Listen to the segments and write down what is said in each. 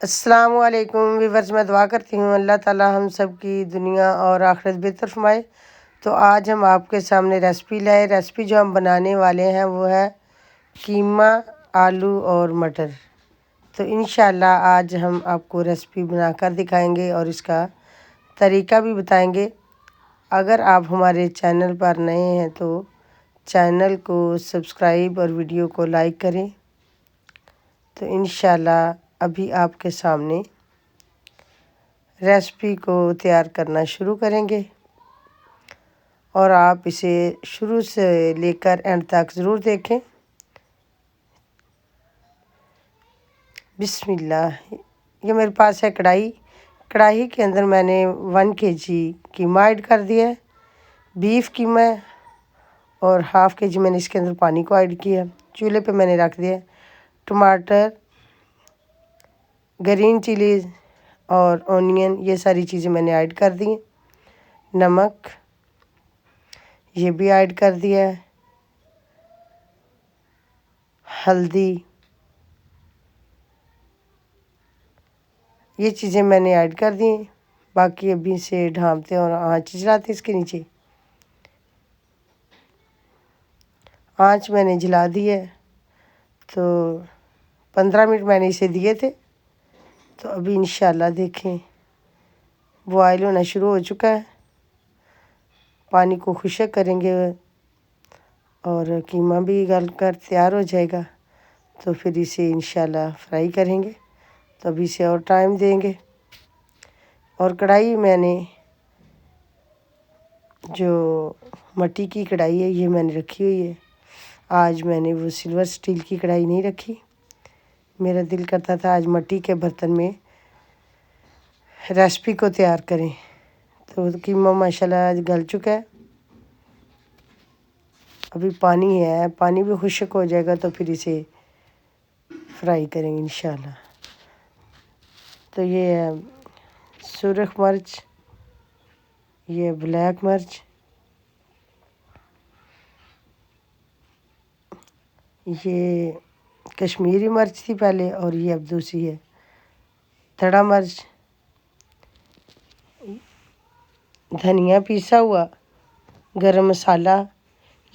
अस्सलामुअलैकुम वीवर्स, मैं दुआ करती हूँ अल्लाह ताला हम सब की दुनिया और आखिरत बेहतर फरमाए। तो आज हम आपके सामने रेसिपी लाए। रेसिपी जो हम बनाने वाले हैं वो है कीमा, आलू और मटर। तो इंशाल्लाह आज हम आपको रेसिपी बनाकर दिखाएंगे और इसका तरीका भी बताएंगे। अगर आप हमारे चैनल पर नए हैं तो चैनल को सब्सक्राइब और वीडियो को लाइक करें। तो इंशाल्लाह अभी आपके सामने रेसिपी को तैयार करना शुरू करेंगे और आप इसे शुरू से लेकर एंड तक ज़रूर देखें। बिस्मिल्लाह। ये मेरे पास है कढ़ाई। कढ़ाई के अंदर मैंने 1 kg कीमा ऐड कर दिया है, बीफ कीमा है, और हाफ़ kg मैंने इसके अंदर पानी को ऐड किया। चूल्हे पे मैंने रख दिया टमाटर, ग्रीन चिलीज़ और ऑनियन, ये सारी चीज़ें मैंने ऐड कर दी। नमक ये भी ऐड कर दिया है, हल्दी, ये चीज़ें मैंने ऐड कर दी। बाकी अभी से ढाँपते और आँच जलाते इसके नीचे। आँच मैंने जला दी है। तो 15 मिनट मैंने इसे दिए थे। तो अभी इंशाल्लाह देखें बॉयल होना शुरू हो चुका है। पानी को खुश्क करेंगे और कीमा भी गल कर तैयार हो जाएगा। तो फिर इसे इंशाल्लाह फ्राई करेंगे। तो अभी इसे और टाइम देंगे। और कढ़ाई मैंने जो मट्टी की कढ़ाई है ये मैंने रखी हुई है। आज मैंने वो सिल्वर स्टील की कढ़ाई नहीं रखी। मेरा दिल करता था आज मट्टी के बर्तन में रेसिपी को तैयार करें। तो कीमा माशाल्लाह आज गल चुका है। अभी पानी है, पानी भी खुश्क हो जाएगा तो फिर इसे फ्राई करेंगे इंशाल्लाह। तो ये है सुरख मिर्च, ये ब्लैक मिर्च, ये कश्मीरी मिर्च थी पहले और ये अब दूसरी है थड़ा मिर्च, धनिया पीसा हुआ, गरम मसाला,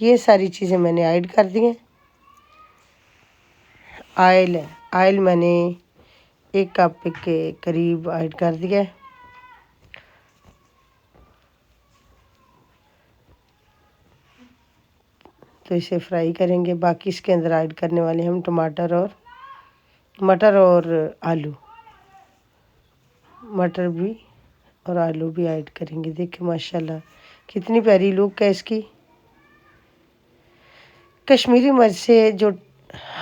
ये सारी चीज़ें मैंने ऐड कर दी हैं। आयल मैंने 1 कप के करीब ऐड कर दिया है। तो इसे फ्राई करेंगे। बाकी इसके अंदर ऐड करने वाले हम टमाटर और मटर और आलू, मटर भी और आलू भी ऐड करेंगे। देखिए माशाल्लाह कितनी प्यारी लुक है इसकी। कश्मीरी मिर्च से जो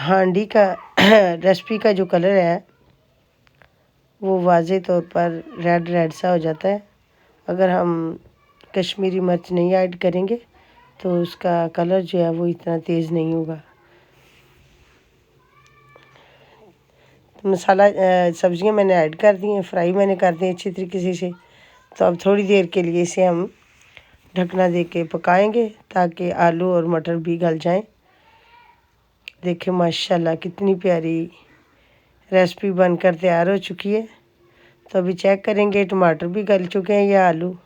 हांडी का रेसिपी का जो कलर है वो वाज़े तौर पर रेड सा हो जाता है। अगर हम कश्मीरी मिर्च नहीं ऐड करेंगे तो उसका कलर जो है वो इतना तेज़ नहीं होगा। तो मसाला सब्ज़ियाँ मैंने ऐड कर दी हैं, फ्राई मैंने कर दी अच्छी तरीके से। तो अब थोड़ी देर के लिए इसे हम ढकना दे के पकाएँगे ताकि आलू और मटर भी गल जाएं। देखिए माशाल्लाह कितनी प्यारी रेसिपी बनकर तैयार हो चुकी है। तो अभी चेक करेंगे टमाटर भी गल चुके हैं या आलू,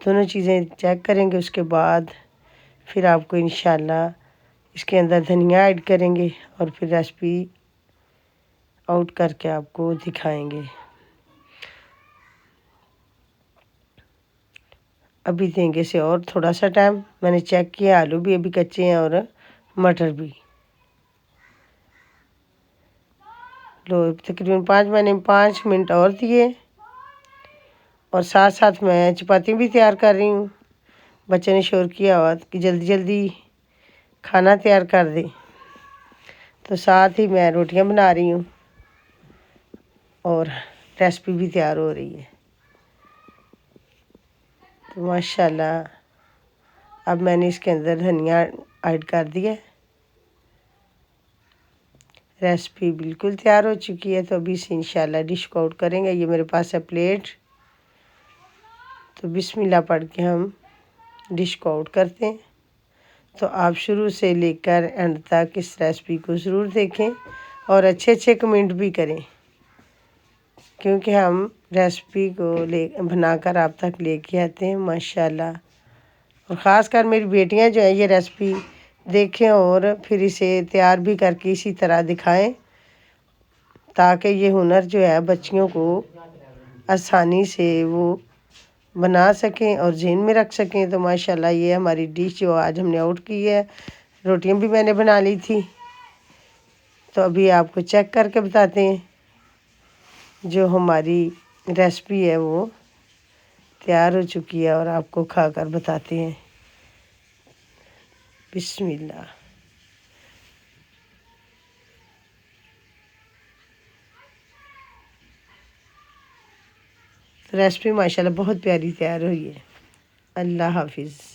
दोनों चीज़ें चेक करेंगे। उसके बाद फिर आपको इंशाल्लाह इसके अंदर धनिया ऐड करेंगे और फिर रेसिपी आउट करके आपको दिखाएंगे। अभी देंगे इसे और थोड़ा सा टाइम। मैंने चेक किया आलू भी अभी कच्चे हैं और मटर भी। लो तकरीबन 5 मिनट और दिए और साथ साथ मैं चपाती भी तैयार कर रही हूँ। बच्चे ने शोर किया हुआ कि जल्दी जल्दी खाना तैयार कर दे, तो साथ ही मैं रोटियां बना रही हूँ और रेसिपी भी तैयार हो रही है। तो माशाल्लाह अब मैंने इसके अंदर धनिया ऐड कर दिया। रेसिपी बिल्कुल तैयार हो चुकी है। तो अभी इसे इंशाल्लाह डिश को आउट करेंगे। ये मेरे पास है प्लेट। तो बिस्मिल्लाह पढ़ के हम डिश को आउट करते हैं। तो आप शुरू से लेकर एंड तक इस रेसिपी को ज़रूर देखें और अच्छे कमेंट भी करें। क्योंकि हम रेसिपी को ले बनाकर आप तक लेके आते हैं माशाल्लाह। और ख़ासकर मेरी बेटियां जो है ये रेसिपी देखें और फिर इसे तैयार भी करके इसी तरह दिखाएं, ताकि ये हुनर जो है बच्चियों को आसानी से वो बना सकें और जहन में रख सकें। तो माशाल्लाह ये हमारी डिश जो आज हमने आउट की है। रोटियां भी मैंने बना ली थी, तो अभी आपको चेक करके बताते हैं। जो हमारी रेसिपी है वो तैयार हो चुकी है और आपको खाकर बताते हैं। बिस्मिल्लाह। रेसिपी माशाल्लाह बहुत प्यारी तैयार हुई है। अल्लाह हाफिज़।